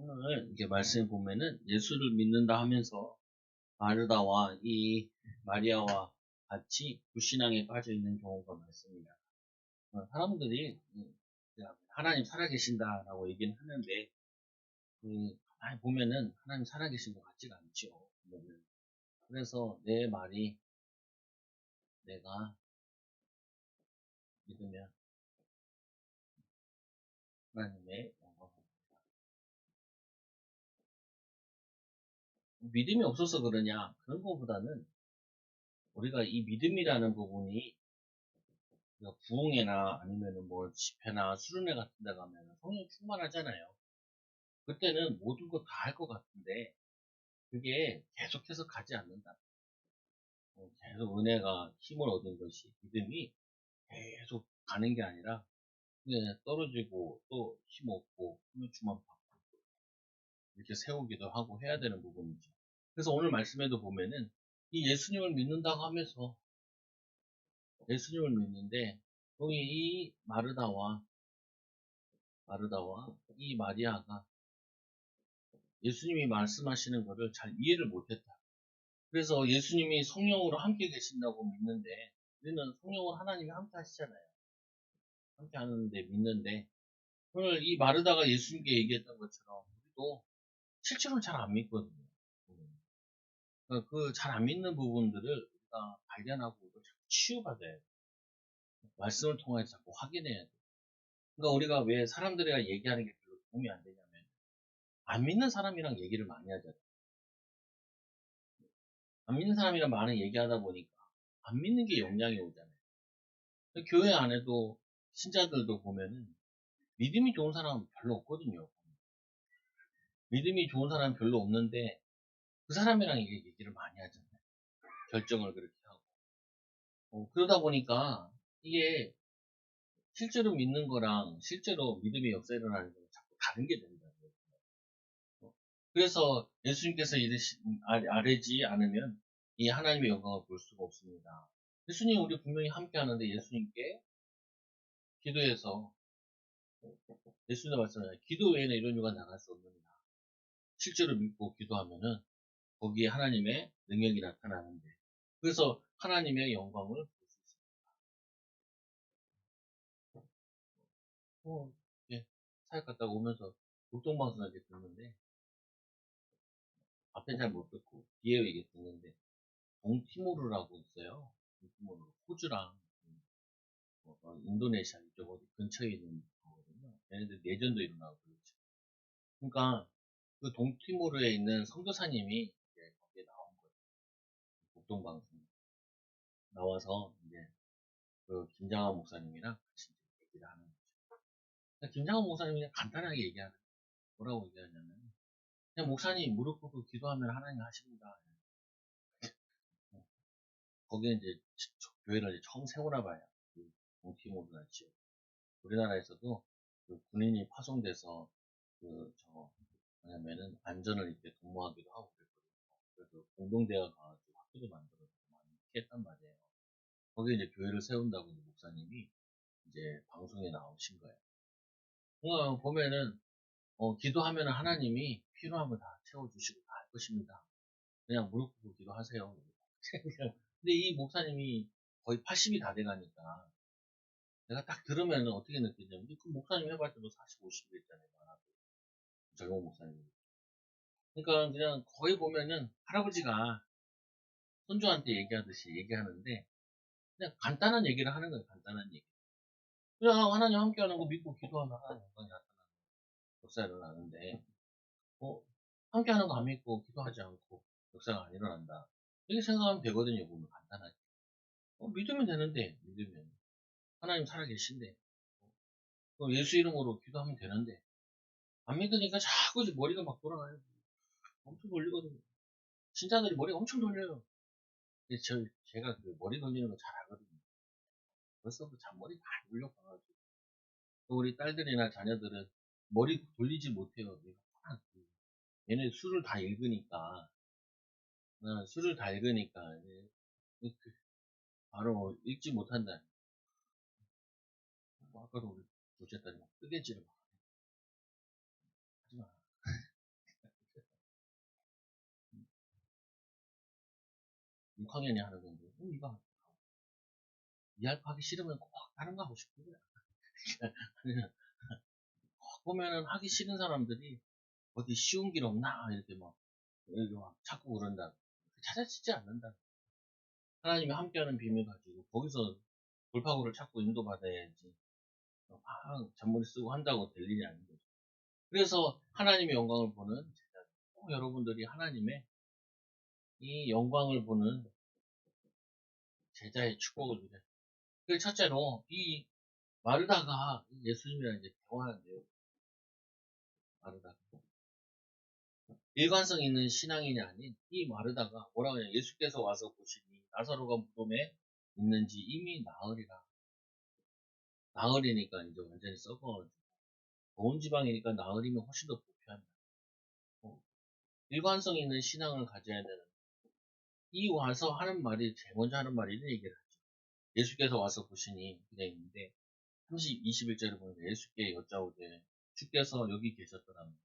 오늘 이렇게 말씀해 보면은 예수를 믿는다 하면서 마르다와 이 마리아와 같이 불신앙에 빠져 있는 경우가 많습니다. 사람들이 하나님 살아계신다라고 얘기는 하는데 가만히 보면은 하나님 살아계신 것 같지가 않죠. 보면은. 그래서 내 말이 내가 믿으면 하나님의 영광을 믿음이 없어서 그러냐 그런 것보다는 우리가 이 믿음이라는 부분이 부흥회나 아니면은 뭐 집회나 수련회 같은 데 가면 성령 충만하잖아요. 그때는 모든 거 다 할 것 같은데 그게 계속해서 가지 않는다. 계속 은혜가 힘을 얻은 것이 믿음이 계속 가는 게 아니라 떨어지고 또 힘 얻고 성령 충만 받고 이렇게 세우기도 하고 해야 되는 부분이죠. 그래서 오늘 말씀에도 보면은 이 예수님을 믿는다고 하면서 예수님을 믿는데 여기 이 마르다와 이 마리아가 예수님이 말씀하시는 것을 잘 이해를 못했다. 그래서 예수님이 성령으로 함께 계신다고 믿는데 우리는 성령으로 하나님이 함께 하시잖아요. 함께 하는데 믿는데 오늘 이 마르다가 예수님께 얘기했던 것처럼 우리도 실제로는 잘 안 믿거든요. 그 잘 안 믿는 부분들을 우리가 발견하고 자꾸 치유받아야 돼요. 말씀을 통해서 자꾸 확인해야 돼요. 그러니까 우리가 왜 사람들이랑 얘기하는 게 별로 도움이 안 되냐면 안 믿는 사람이랑 얘기를 많이 하잖아요. 안 믿는 사람이랑 많이 얘기하다 보니까 안 믿는 게 영향이 오잖아요. 교회 안에도 신자들도 보면은 믿음이 좋은 사람은 별로 없거든요. 믿음이 좋은 사람은 별로 없는데 그 사람이랑 이게 얘기를 많이 하잖아요. 결정을 그렇게 하고. 그러다 보니까 이게 실제로 믿는 거랑 실제로 믿음의 역사 일어나는 거랑 자꾸 다른 게 된다고요. 그래서 예수님께서 아뢰지 않으면 이 하나님의 영광을 볼 수가 없습니다. 예수님 우리 분명히 함께 하는데 예수님께 기도해서 예수님 말씀하잖아요. 기도 외에는 이런 유가 나갈 수 없느니라. 실제로 믿고 기도하면은 거기에 하나님의 능력이 나타나는데 그래서 하나님의 영광을 볼 수 있습니다. 예, 사역 갔다가 오면서 독동방송을 이제 듣는데 앞에 잘 못 듣고 뒤에 이게 듣는데 동티모르라고 있어요. 동티모르 호주랑 인도네시아 이쪽 어디 근처에 있는 거거든요. 얘네들 내전도 일어나고 그렇죠. 그러니까 그 동티모르에 있는 선교사님이 이제 거기에 나온 거예요. 독동방송 나와서 이제 그 김장한 목사님이랑 같이 얘기를 하는 거죠. 그러니까 김장한 목사님이 그냥 간단하게 얘기하는 뭐라고 얘기하냐면 그냥 목사님 무릎 꿇고 기도하면 하나님 하십니다. 거기에 이제 교회를 이제 처음 세우나 봐요. 그 동티모르나 지역. 우리나라에서도 그 군인이 파송돼서 뭐냐면은 안전을 이렇게 도모하기도 하고 그랬거든요. 그래서 공동대가 가가지고 학교도 만들어서 많이 이렇게 했단 말이에요. 거기에 이제 교회를 세운다고 이제 목사님이 이제 방송에 나오신 거예요. 보면은 기도하면 하나님이 필요한 거 다 채워주시고 다 할 것입니다. 그냥 무릎 꿇고 기도하세요. 근데 이 목사님이 거의 80이 다 돼가니까 내가 딱 들으면 어떻게 느끼냐면 그 목사님 해봤자 뭐 40, 50 됐잖아요. 젊은 목사님. 그러니까 그냥 거의 보면은 할아버지가 손주한테 얘기하듯이 얘기하는데 그냥 간단한 얘기를 하는 거예요. 간단한 얘기. 그냥 하나님 함께하는 거 믿고 기도하면 하나님 영광이 나타나는 역사가 일어나는데 함께하는 거 안 믿고 기도하지 않고 역사가 안 일어난다. 이렇게 생각하면 되거든요. 보면 간단하게. 믿으면 되는데 믿으면 하나님 살아계신데 예수 이름으로 기도하면 되는데 안 믿으니까 자꾸 이제 머리가 막 돌아가요. 엄청 돌리거든요. 신자들이 머리가 엄청 돌려요. 근데 제가 그 머리 돌리는 거 잘 알거든요. 벌써부터 잔머리 많이 돌려가가지고 또 우리 딸들이나 자녀들은 머리 돌리지 못해요. 얘네 술을 다 읽으니까 술을 다 읽으니까 바로 읽지 못한다. 아까도 우리 둘째 딸이 막 뜨개질을 막 하지 마. 6학년이 하는 건데, 이거 이해할거 하기 싫으면 꼭 다른 거 하고 싶은 거야. 보면은 하기 싫은 사람들이 어디 쉬운 길 없나 이렇게 막 자꾸 그런다. 찾아지지 않는다. 하나님이 함께하는 비밀 가지고 거기서 돌파구를 찾고 인도받아야지. 막 잔머리 쓰고 한다고 될 일이 아닌 거죠. 그래서 하나님의 영광을 보는 제자, 꼭 여러분들이 하나님의 이 영광을 보는 제자의 축복을 누려요. 그 첫째로 이 마르다가 예수님이랑 이제 대화하는데요. 마르다가 일관성 있는 신앙인이 아닌 이 마르다가 뭐라고 하냐, 예수께서 와서 보시니 나사로가 무덤에 있는지 이미 나으리라. 나으리니까 이제 완전히 썩어가지고 더운 지방이니까 나으리면 훨씬 더 부패한다. 일관성 있는 신앙을 가져야 되는, 이 와서 하는 말이 제일 먼저 하는 말이 이런 얘기를 하죠. 예수께서 와서 보시니 그냥 있는데 21절에 보면 예수께 여짜오되 주께서 여기 계셨더라면,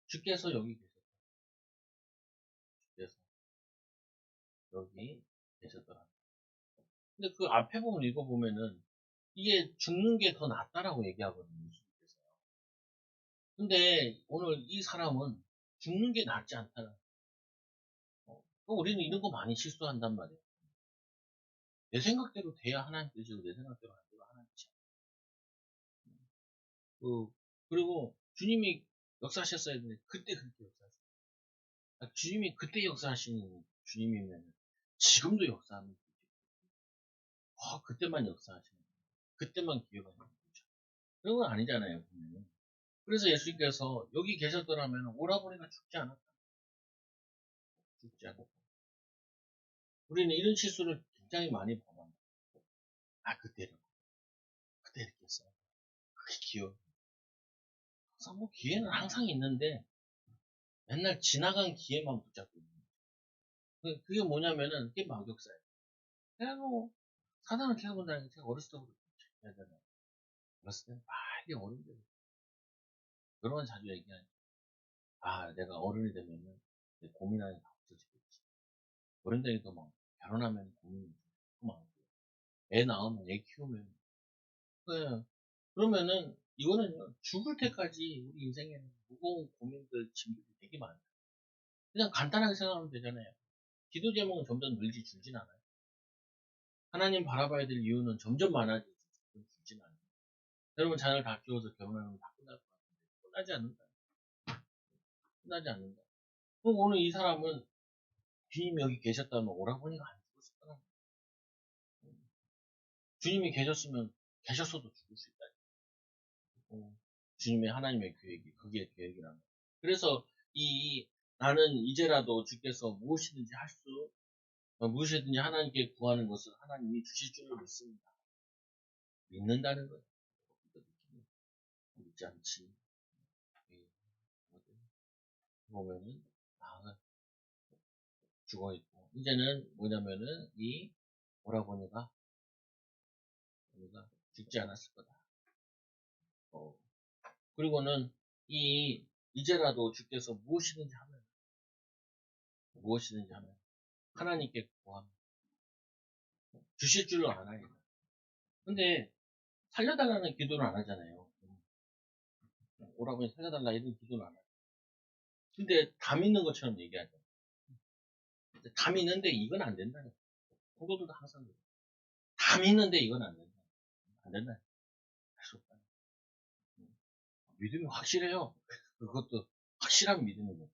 주께서 여기 계셨다. 주께서 여기 계셨더라면. 근데 그 앞에 부분 읽어보면은 이게 죽는 게 더 낫다라고 얘기하거든요. 예수님께서. 근데 오늘 이 사람은 죽는 게 낫지 않다는. 우리는 이런 거 많이 실수한단 말이에요. 내 생각대로 돼야 하나님 뜻이고 내 생각대로 안 돼도 하나님 뜻이야. 그리고 주님이 역사하셨어야 되는데 그때 그렇게 역사하셨어요. 주님이 그때 역사하시는 주님이면 지금도 역사하면 되죠. 그때만 역사하시는 거예요. 그때만 기억하는 거죠. 그런 건 아니잖아요. 보면. 그래서 예수님께서 여기 계셨더라면 오라버니가 죽지 않았다. 죽지 않았다. 우리는 이런 실수를 굉장히 많이 범합니다. 그때 이렇게 했어요. 그게 기억. 항상 기회는 항상 있는데 맨날 지나간 기회만 붙잡고 있는 거예요. 그게 뭐냐면은 그게 막역사예요. 내가 사단을 캐본다는 게 제가 어렸을 때부터 얘기하잖아요. 어렸을 때는 빨리 어른이 되고 결혼은 자주 얘기하죠. 내가 어른이 되면은 내 고민하는 게 다 없어지겠지. 어른 되니까 막 결혼하면 고민이 좀 많고 애 낳으면 애 키우면 네. 그러면은 이거는요, 죽을 때까지 우리 인생에는 무거운 고민들, 짐들이 되게 많아요. 그냥 간단하게 생각하면 되잖아요. 기도 제목은 점점 늘지 줄진 않아요. 하나님 바라봐야 될 이유는 점점 많아지지 줄진 않아요. 여러분 자녀를 다 키워서 결혼하면 다 끝날 것 같은데 끝나지 않는다. 끝나지 않는다. 그럼 오늘 이 사람은 주님이 여기 계셨다면 오라버니가 안 죽었을 거라. 주님이 계셨어도 죽을 수 있다. 주님의 하나님의 계획이 그게 계획이라는. 그래서 나는 이제라도 주께서 무엇이든지 하나님께 구하는 것을 하나님이 주실 줄로 믿습니다. 믿는다는 거예요. 믿지 않지. 보면은 죽어 있고 이제는 뭐냐면은 이 오라버니가 죽지 않았을 거다. 그리고는 이제라도 주께서 무엇이든지 하면 하나님께 구하면 주실 줄로 알아야 돼. 근데 살려달라는 기도를 안 하잖아요. 오라버니 살려달라 이런 기도를 안 하죠. 근데 다 믿는 것처럼 얘기하죠. 다 믿는데 이건 안 된다는 거예요. 성도들도 항상 그래요. 다 믿는데 이건 안 된다. 안 된다. 할 수 없다. 믿음이 확실해요. 그것도 확실한 믿음이거든요.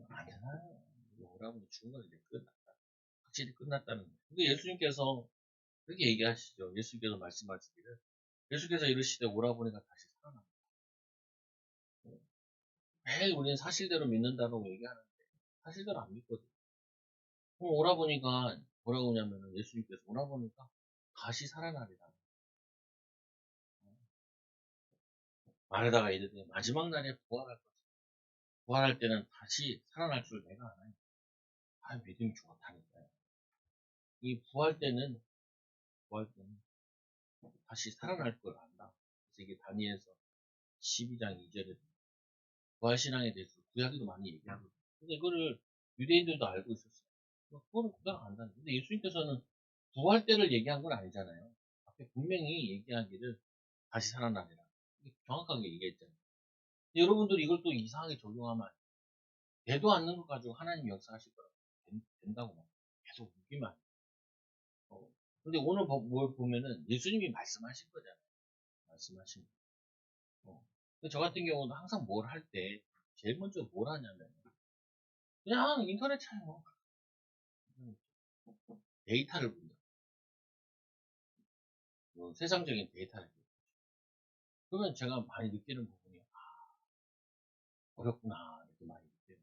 안 되나요? 오라버니 죽은 건 이제 끝났다. 확실히 끝났다는 거예요. 근데 예수님께서 그렇게 얘기하시죠. 예수님께서 말씀하시기를. 예수께서 이르시되 오라버니가 다시 살아납니다. 매일 우리는 사실대로 믿는다고 얘기하는데 사실대로 안 믿거든요. 그럼 오라버니가 뭐라고 하냐면 예수님께서 오라버니가 다시 살아나리라. 말하다가 이르되 마지막 날에 부활할 것이다. 부활할 때는 다시 살아날 줄 내가 아나요. 믿음이 좋다니까요. 이 부활 때는 다시 살아날 걸 안다. 그래서 이게 다니엘서 12장 2절에 부활신앙에 대해서 구약에도 많이 얘기하거든요. 근데 이거를 유대인들도 알고 있었어요. 그거는 그대로 간다는. 근데 예수님께서는 부활 때를 얘기한 건 아니잖아요. 앞에 분명히 얘기하기를 다시 살아나리라. 이게 정확하게 얘기했잖아요. 여러분들이 이걸 또 이상하게 적용하면 되도 않는 것 가지고 하나님 역사하실 거라고 된다고 막 계속 우기만. 근데 오늘 뭘 보면은 예수님이 말씀하신 거잖아요. 말씀하신 거. 근데 저 같은 경우도 항상 뭘 할 때 제일 먼저 뭘 하냐면 그냥 인터넷 찾아요. 데이터를 본다. 세상적인 데이터를. 그러면 제가 많이 느끼는 부분이 어렵구나 이렇게 많이 느껴요.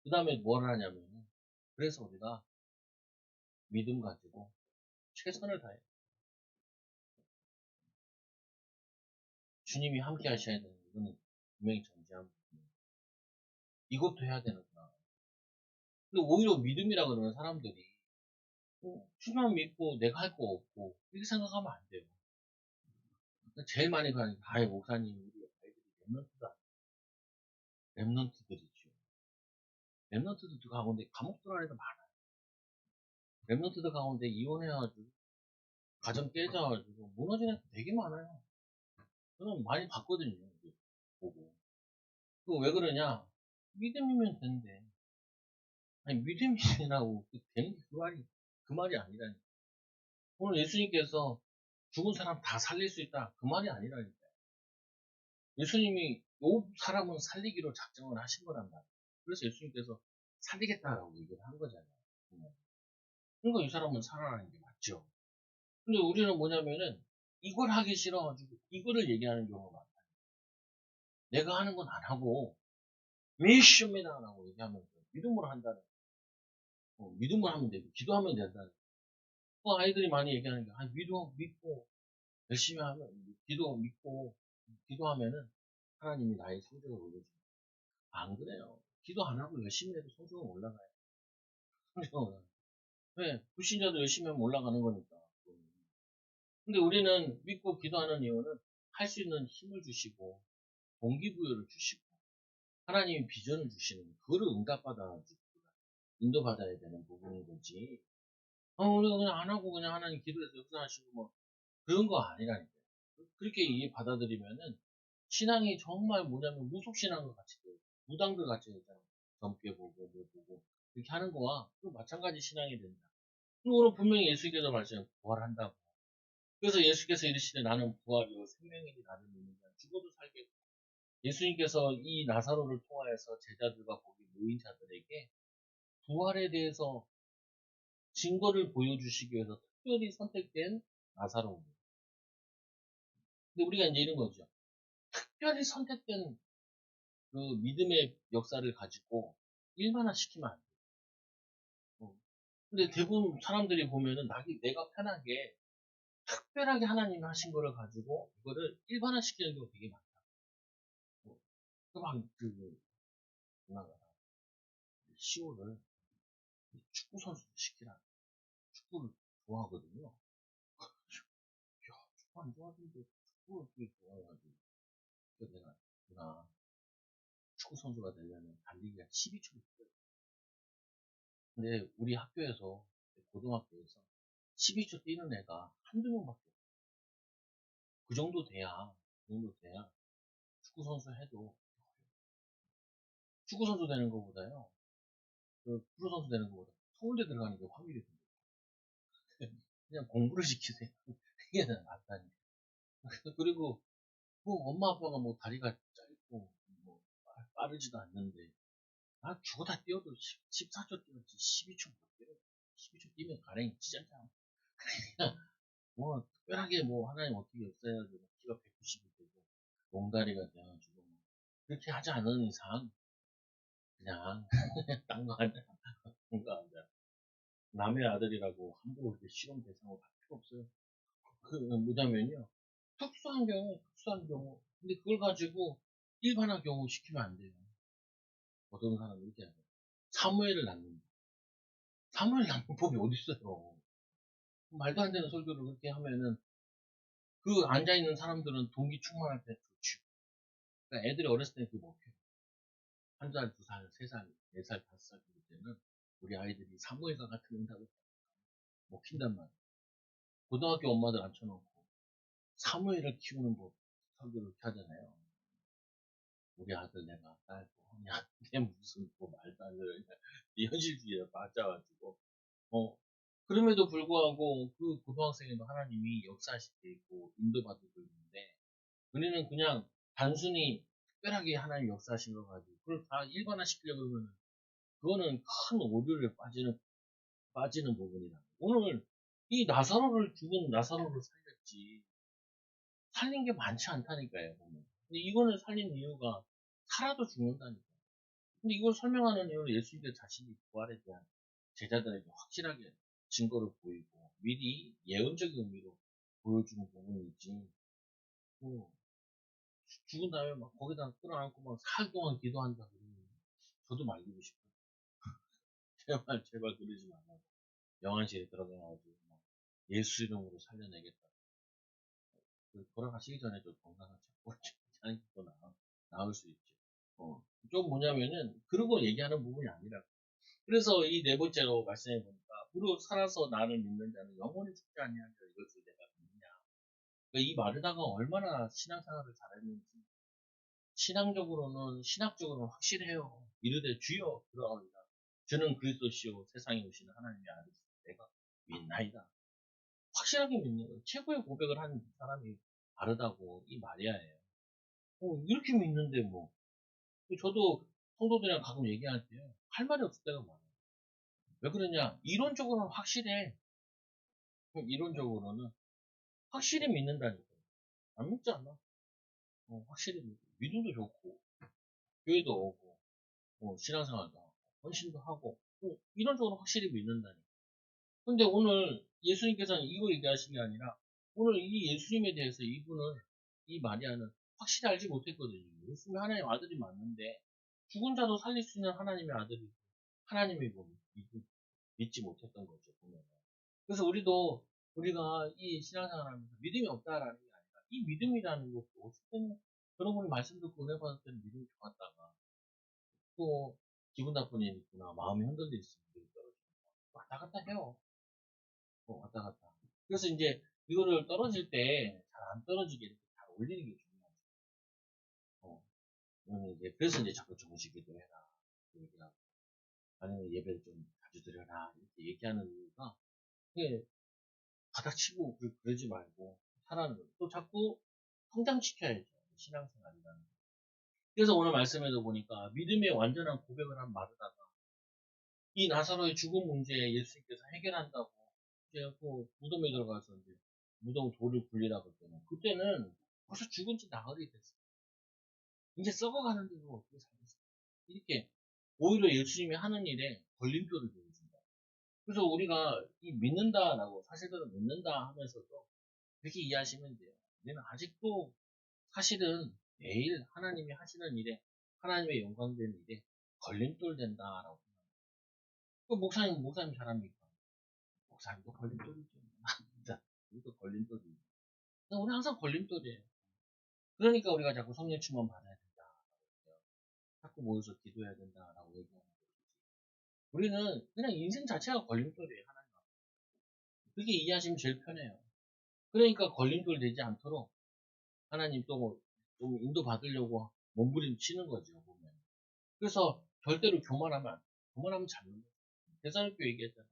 그 다음에 뭘 하냐면 그래서 우리가 믿음 가지고 최선을 다해 주님이 함께 하셔야 되는 이거는 분명히 전제한 부분이에요. 이것도 해야 되는구나. 근데 오히려 믿음이라 그러는 사람들이 주만 믿고 내가 할 거 없고 이렇게 생각하면 안 돼요. 제일 많이 가는 게 목사님 우리 아이들이 랩런트들이죠. 랩런트들 가운데 감옥 들어간 애도 많아요. 랩런트들 가운데 이혼해가지고 가정 깨져가지고 무너진 애도 되게 많아요. 저는 많이 봤거든요. 보고. 그거 왜 그러냐? 믿음이면 된대. 아니, 믿음이라고 되는 그 말이 아니라니까. 오늘 예수님께서 죽은 사람 다 살릴 수 있다. 그 말이 아니라니까. 예수님이 요 사람은 살리기로 작정을 하신 거란 말이에요. 그래서 예수님께서 살리겠다라고 얘기를 한 거잖아요. 그러니까 이 사람은 살아나는 게 맞죠. 근데 우리는 뭐냐면은 이걸 하기 싫어가지고 이거를 얘기하는 경우가 많아요. 내가 하는 건 안 하고 미션이다라고 얘기하면서 믿음으로 한다는 믿음을 하면 되고 기도하면 된다는 아이들이 많이 얘기하는 게 믿고 열심히 하면 믿고 기도하면은 하나님이 나의 성적을 올려줍니다. 안 그래요. 기도 안 하고 열심히 해도 성적은 올라가요. 성적은 올라가요. 왜? 불신자도 열심히 하면 올라가는 거니까. 근데 우리는 믿고 기도하는 이유는 할 수 있는 힘을 주시고 동기부여를 주시고 하나님이 비전을 주시는 그거를 응답받아 인도받아야 되는 부분인 거지. 우리가 그냥 안 하고 그냥 하나님 기도해서 역사하시고 뭐 그런 거 아니라니까요. 그렇게 이해 받아들이면은 신앙이 정말 뭐냐면 무속신앙과 같이 돼요. 무당들 같이 되잖아요. 젊게 보고 뭐 보고 이렇게 하는 거와 또 마찬가지 신앙이 된다. 그리고 오늘 분명히 예수께서 말씀 부활한다고. 그래서 예수께서 이르시되 나는 부활이요 생명이니 나를 믿는 자는 죽어도 살겠고 예수님께서 이 나사로를 통하여서 제자들과 거기 모인 자들에게 부활에 대해서 증거를 보여주시기 위해서 특별히 선택된 나사로입니다. 근데 우리가 이제 이런 거죠. 특별히 선택된 그 믿음의 역사를 가지고 일반화시키면 안 돼요. 근데 대부분 사람들이 보면은 내가 편하게 특별하게 하나님이 하신 거를 가지고 이거를 일반화시키는 경우가 되게 많다. 막 누나가 시호를 축구 선수 시키라. 축구를 좋아하거든요. 야, 축구 안 좋아하는데 축구를 어떻게 좋아해가지고. 그래서 내가 누나 축구 선수가 되려면 달리기가 12초를 뛰어요. 근데 우리 학교에서 고등학교에서 12초 뛰는 애가 한두 명밖에 없어. 그 정도 돼야 축구 선수 해도 축구 선수 되는 것보다요. 그 프로 선수 되는 것보다 서울대 들어가는 게 확률이 더 높아요. 그냥 공부를 시키세요. 이게 낫다니까. 그리고 뭐 엄마 아빠가 뭐 다리가 짧고 뭐 빠르지도 않는데 죽어다 뛰어도 14초 뛰었지 12초 못 뛰어. 12초 뛰면 가랭이 찢잖아. 뭐 특별하게 뭐 하나님 어떻게 역사해가지고 키가 190이 되고 롱다리가 돼가지고 뭐 그렇게 하지 않은 이상 그냥 딴 거 하자. 딴거 하자. 남의 아들이라고 함부로 이렇게 실험 대상으로 할 필요 없어요. 그 뭐냐면요. 특수한 경우. 근데 그걸 가지고 일반화 경우 시키면 안 돼요. 어떤 사람이 이렇게 하죠. 사무엘을 낳는다. 사무엘 낳는 법이 어딨어요. 말도 안 되는 설교를 그렇게 하면은 그 앉아있는 사람들은 동기 충만할 때 좋죠. 그러니까 애들이 어렸을 때 그 먹혀요. 한 살, 두 살, 세 살, 네 살, 다섯 살 그럴 때는 우리 아이들이 사무엘과 같은 응답을 먹힌단 말이야. 고등학교 엄마들 앉혀놓고 사무엘을 키우는 법 설교를 이렇게 하잖아요. 우리 아들 내가 딸 뭐냐, 내 무슨 뭐 말도 안 되는 현실주의에 빠져가지고 그럼에도 불구하고 그 고등학생에도 하나님이 역사하실 때 있고 인도받고 있는데 우리는 그냥 단순히 특별하게 하나님 역사하신 거 가지고 그걸 다 일반화시키려고 그러면 그거는 큰 오류를 빠지는 부분이다. 오늘 이 죽은 나사로를 살렸지 살린 게 많지 않다니까요. 보면. 근데 이거는 살린 이유가 살아도 죽는다니까. 근데 이걸 설명하는 이유는 예수님께서 자신이 부활에 대한 제자들에게 확실하게 증거를 보이고 미리 예언적인 의미로 보여주는 부분이지. 뭐 죽은 다음에 막 거기다 끌어안고 막 사흘 동안 기도한다 그러면 저도 말리고 싶어요. 제발 그러지 말라고. 영안실에 들어가가지고 막 예수 이름으로 살려내겠다. 돌아가시기 전에 좀 건강을 잡고 하는 게 더 나을 수 있죠. 좀 뭐냐면은 그런 거 얘기하는 부분이 아니라 그래서 이 네 번째로 말씀해 보니까 무릇 살아서 나를 믿는 자는 영원히 죽지 아니하리라 이것을 내가 믿느냐. 그러니까 이 마르다가 얼마나 신앙생활을 잘했는지 신학적으로는 확실해요. 이르되 주여 그러하리라. 저는 그리스도시요 세상에 오시는 하나님의 아들이시 내가 믿나이다. 확실하게 믿는 거예요. 최고의 고백을 한 사람이 마르다고 이 마리아예요. 이렇게 믿는데 뭐 저도 성도들이랑 가끔 얘기할 때 할 말이 없을 때가 많아요. 왜 그러냐? 이론적으로는 확실해. 이론적으로는 확실히 믿는다니까요. 안 믿지 않아? 확실히 믿음도 좋고 교회도 오고 신앙생활도 하고 헌신도 하고 이론적으로 확실히 믿는다니까. 근데 오늘 예수님께서는 이거 얘기하신 게 아니라 오늘 이 예수님에 대해서 이 마리아는 확실히 알지 못했거든요. 예수님이 하나님의 아들이 맞는데 죽은 자도 살릴 수 있는 하나님의 아들이 하나님이 믿지 못했던 거죠. 보면. 그래서 우리가 이 신앙생활 하면서 믿음이 없다라는 게 아니라 이 믿음이라는 것도 어쨌든 그런 분이 말씀 듣고 은혜 받을 때는 믿음이 좋았다가 또 기분 나쁜 일 있구나 마음이 흔들려 있으면 믿음이 떨어지고 왔다 갔다 해요. 왔다 갔다. 그래서 이제 이거를 떨어질 때 잘 안 떨어지게 이렇게 잘 올리는 게 중요하죠. 그래서 이제 자꾸 조금씩 기도해라. 얘기하고 아니면 예배를 좀 자주 드려라 이렇게 얘기하는 이유가 이게 가닥치고 그러지 말고 하라는 거예요. 또 자꾸 성장시켜야죠. 신앙생활이라는 거. 그래서 오늘 말씀에도 보니까 믿음의 완전한 고백을 한 마르다가 이 나사로의 죽음 문제에 예수님께서 해결한다고 이제 그 무덤에 들어가서 이제 무덤 돌을 굴리라고 했잖아요. 그때는 벌써 죽은 지 나흘이 됐어요. 이제 썩어가는데도 어떻게 살겠어요. 이렇게 오히려 예수님이 하는 일에 걸림돌을 보여준다. 그래서 우리가 이 믿는다라고 사실대로 믿는다 하면서도 그렇게 이해하시면 돼요. 우리는 아직도 사실은 매일 하나님이 하시는 일에 하나님의 영광되는 일에 걸림돌 된다라고 생각합니다. 그 목사님 잘합니까? 목사님도 걸림돌이죠. 진짜 우리도 걸림돌이에요. 우리 항상 걸림돌이에요. 그러니까 우리가 자꾸 성령 충만 받아야 된다. 자꾸 모여서 기도해야 된다라고 얘기하는 거지. 우리는 그냥 인생 자체가 걸림돌이에요. 하나님 앞에. 그렇게 이해하시면 제일 편해요. 그러니까 걸림돌 되지 않도록 하나님 좀 인도 받으려고 몸부림치는 거죠. 보면. 그래서 절대로 교만하면 잡는 거예요. 대사님교 얘기했잖아요.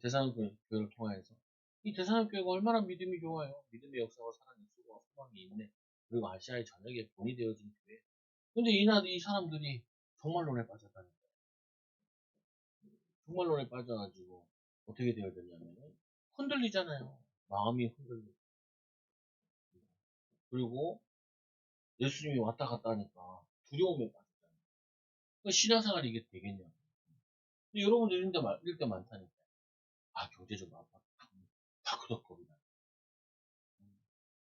대사님교회를 통해서 이 대사님교회가 얼마나 믿음이 좋아요. 믿음의 역사와 사랑의 수고와 소망이 있네. 그리고 아시아의 저녁에 본이 되어진 교회. 근데 이 사람들이 종말론에 빠졌다니까요. 종말론에 빠져가지고 어떻게 되어졌냐면 흔들리잖아요. 마음이 흔들리고 그리고 예수님이 왔다 갔다 하니까 두려움에 빠졌잖아요. 그 신앙생활이 이게 되겠냐고. 근데 여러분들 이럴 때 많다니까. 경제적으로 다그덕거리다.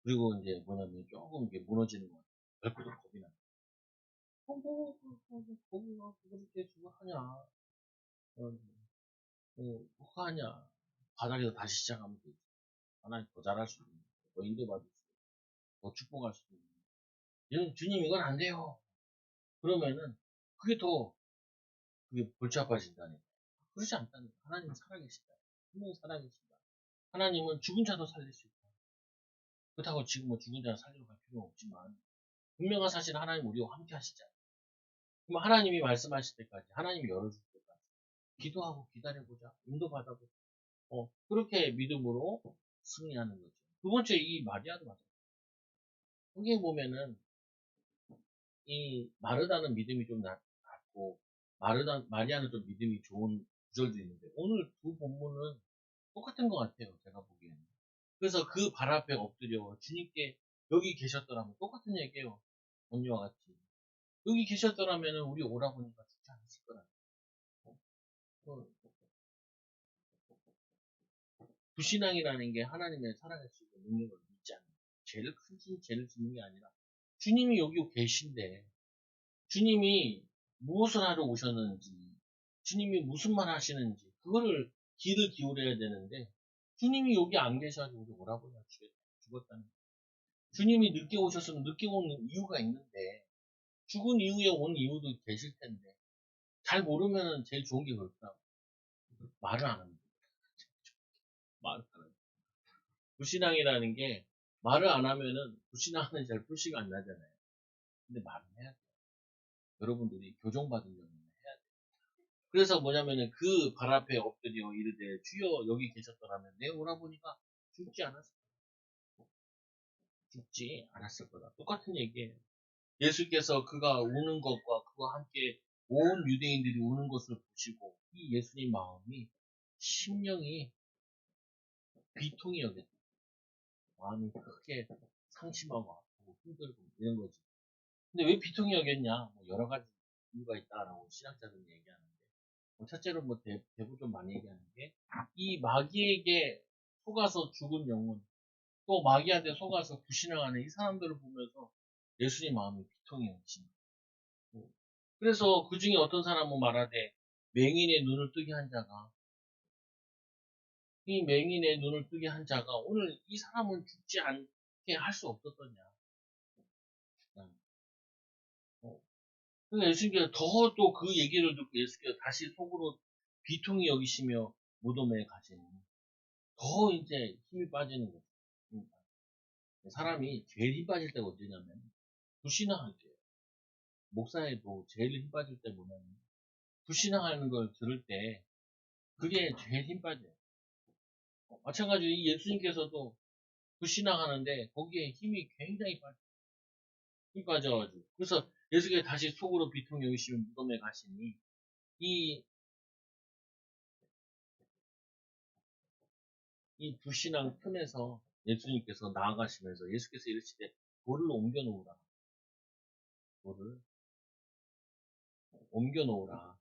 그리고 이제 뭐냐면 조금 이게 무너지는 거 벌크덕 겁이 나. 거기가 그렇게 주고 하냐. 뭐가 하냐. 바닥에서 다시 시작하면 되지. 하나님 더 잘할 수 있는, 더 인도받을 수 있는, 더 축복할 수 있는. 주님 이건 안 돼요. 그러면은 그게 더 그게 골치 아파진다니까. 그렇지 않다니까. 하나님은 살아계시다. 분명히 살아계시다. 하나님은 죽은 자도 살릴 수 있다. 그렇다고 지금 뭐 죽은 자를 살리러 갈 필요는 없지만, 분명한 사실은 하나님 우리와 함께 하시잖아요. 그럼 하나님이 말씀하실 때까지, 하나님이 열어줄 때까지, 기도하고 기다려보자. 인도받아보자. 그렇게 믿음으로 승리하는 거죠. 두 번째, 이 마리아도 맞아요. 여기에 보면은, 이 마르다는 믿음이 좀 낮고, 마리아는 좀 믿음이 좋은 구절도 있는데, 오늘 두 본문은 똑같은 것 같아요. 제가 보기에는. 그래서 그 발 앞에 엎드려 주님께 여기 계셨더라면 똑같은 얘기예요. 언니와 같이. 여기 계셨더라면 우리 오라버니가 죽지 않았을 거라. 어, 불신앙이라는 게 하나님의 살아계시고 능력을 믿지 않는 죄를 죄를 짓는 게 아니라 주님이 여기 계신데 주님이 무엇을 하러 오셨는지 주님이 무슨 말 하시는지 그거를 귀를 기울여야 되는데 주님이 여기 안 계셔가지고 우리 오라버니가 죽었다는 거예요. 주님이 늦게 오셨으면 늦게 오는 이유가 있는데 죽은 이후에 온 이유도 계실 텐데 잘 모르면은 제일 좋은 게 그렇다. 말을 안 합니다. 말을 안 합니다. 불신앙이라는 게 말을 안 하면은 불신앙은 잘 표시가 안 나잖아요. 근데 말은 해야 돼요. 여러분들이 교정받으려면 해야 돼요. 그래서 뭐냐면은 그 발 앞에 엎드려 이르되 주여 여기 계셨더라면 내 오라버니가 죽지 않았을 거다. 똑같은 얘기예요. 예수께서 그가 우는 것과 그와 함께 온 유대인들이 우는 것을 보시고 이 예수님 마음이 심령이 비통이 여겼다. 마음이 크게 상심하고 아프고 힘들고 이런 거지. 근데 왜 비통이 여겼냐? 뭐 여러 가지 이유가 있다라고 신학자들은 얘기하는데 첫째로 뭐 대부분 좀 많이 얘기하는 게 이 마귀에게 속아서 죽은 영혼 또 마귀한테 속아서 불신앙하는 이 사람들을 보면서 예수님 마음이 비통이 여기신 거예요. 그래서 그 중에 어떤 사람은 말하되 맹인의 눈을 뜨게 한 자가 이 맹인의 눈을 뜨게 한 자가 오늘 이 사람은 죽지 않게 할 수 없었더냐. 그러니까 예수님께서 더 또 그 얘기를 듣고 예수께서 다시 속으로 비통히 여기시며 무덤에 가시니 더 이제 힘이 빠지는 거죠. 사람이 제일 힘 빠질 때가 언제냐면 불신앙할 때예요. 목사에도 제일 힘 빠질 때 뭐냐면 불신앙하는 걸 들을 때 그게 제일 힘 빠져요. 마찬가지로 이 예수님께서도 불신앙하는데 거기에 힘이 굉장히 힘 빠져가지고 그래서 예수께서 다시 속으로 비통히 여기시며 무덤에 가시니 이 이 불신앙 틈에서 예수님께서 나아가시면서 예수께서 이르시되 돌을 옮겨 놓으라. 돌을 옮겨 놓으라.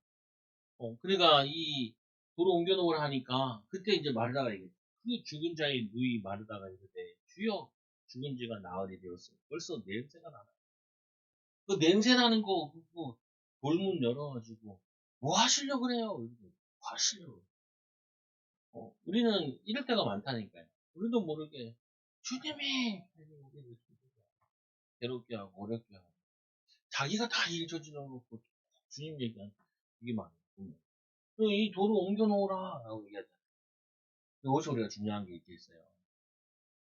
그러니까 이 돌을 옮겨 놓으라 하니까 그때 이제 마르다가 얘기해. 그 죽은 자의 누이 마르다가 이르되 주여 죽은 지가 나흘이 되었어. 벌써 냄새가 나네. 그 냄새 나는 거 그거 돌문 열어가지고 뭐 하시려고 그래요? 뭐 하시려고. 우리는 이럴 때가 많다니까요. 우리도 모르게 주님이 괴롭게 하고 어렵게 하고 자기가 다 일 저질러놓고 주님 얘기하는 이게 많아요. 이 돌을 옮겨놓으라 라고 얘기하잖아요. 여기서 우리가 중요한 게 있어요.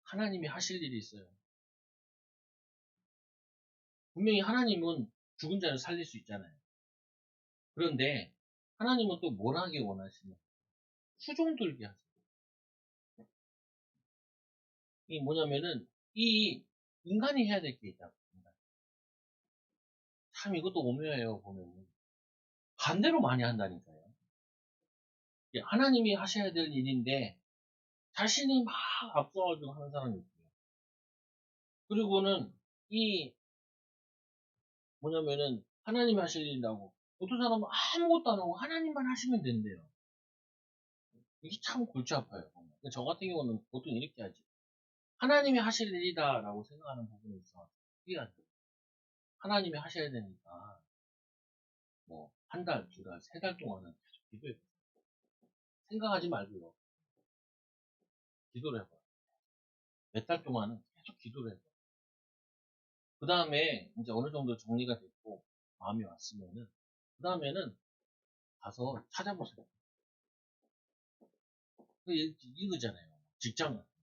하나님이 하실 일이 있어요. 분명히 하나님은 죽은 자를 살릴 수 있잖아요. 그런데 하나님은 또 뭘 하기 원하시냐? 수종 들게 하세요. 이 뭐냐면은 이 인간이 해야 될 게 있다고. 참 이것도 오묘해요 보면은 반대로 많이 한다니까요. 하나님이 하셔야 될 일인데 자신이 막 앞서가지고 하는 사람이 있고요. 그리고는 이 뭐냐면은 하나님이 하실 일이라고 어떤 사람은 아무것도 안 하고 하나님만 하시면 된대요. 이게 참 골치 아파요. 저 같은 경우는 보통 이렇게 하지. 하나님이 하실 일이다라고 생각하는 부분에 있어서 이게 안 돼요. 하나님이 하셔야 되니까 뭐 한 달, 두 달, 세 달 동안은 계속 기도해. 생각하지 말고요. 기도를 해봐요. 몇 달 동안은 계속 기도를 해봐요. 그 다음에 이제 어느 정도 정리가 됐고 마음이 왔으면은 그 다음에는 가서 찾아보세요. 이거잖아요. 직장 같은 거.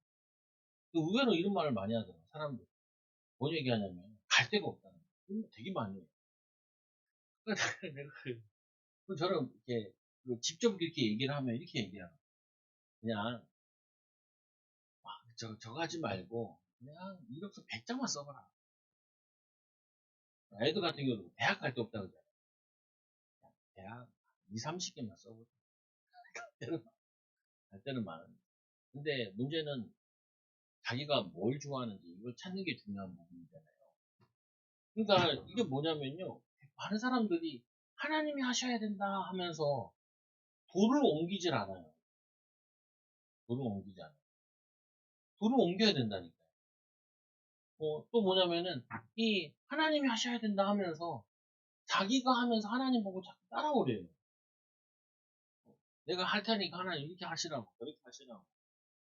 의외로 이런 말을 많이 하더라고요. 사람들. 뭔 얘기하냐면, 갈 데가 없다는 거. 이런 거 되게 많이 해요. 그래서 내가 저는 이렇게 직접 이렇게 얘기를 하면 이렇게 얘기하는 거예요. 그냥 저거 하지 말고 그냥 이력서 100장만 써봐라. 애들 같은 경우도 대학 갈 데 없다 그러잖아요. 대학 2, 30개만 써보자. 갈 때는 많은데. 근데 문제는 자기가 뭘 좋아하는지 이걸 찾는 게 중요한 부분이잖아요. 그러니까 이게 뭐냐면요. 많은 사람들이 하나님이 하셔야 된다 하면서 돌을 옮기질 않아요. 돌을 옮기지 않아요. 돌을 옮겨야 된다니까요. 또 뭐냐면은 이 하나님이 하셔야 된다 하면서 자기가 하면서 하나님 보고 자꾸 따라오래요. 내가 할 테니까 하나님 이렇게 하시라고 저렇게 하시라고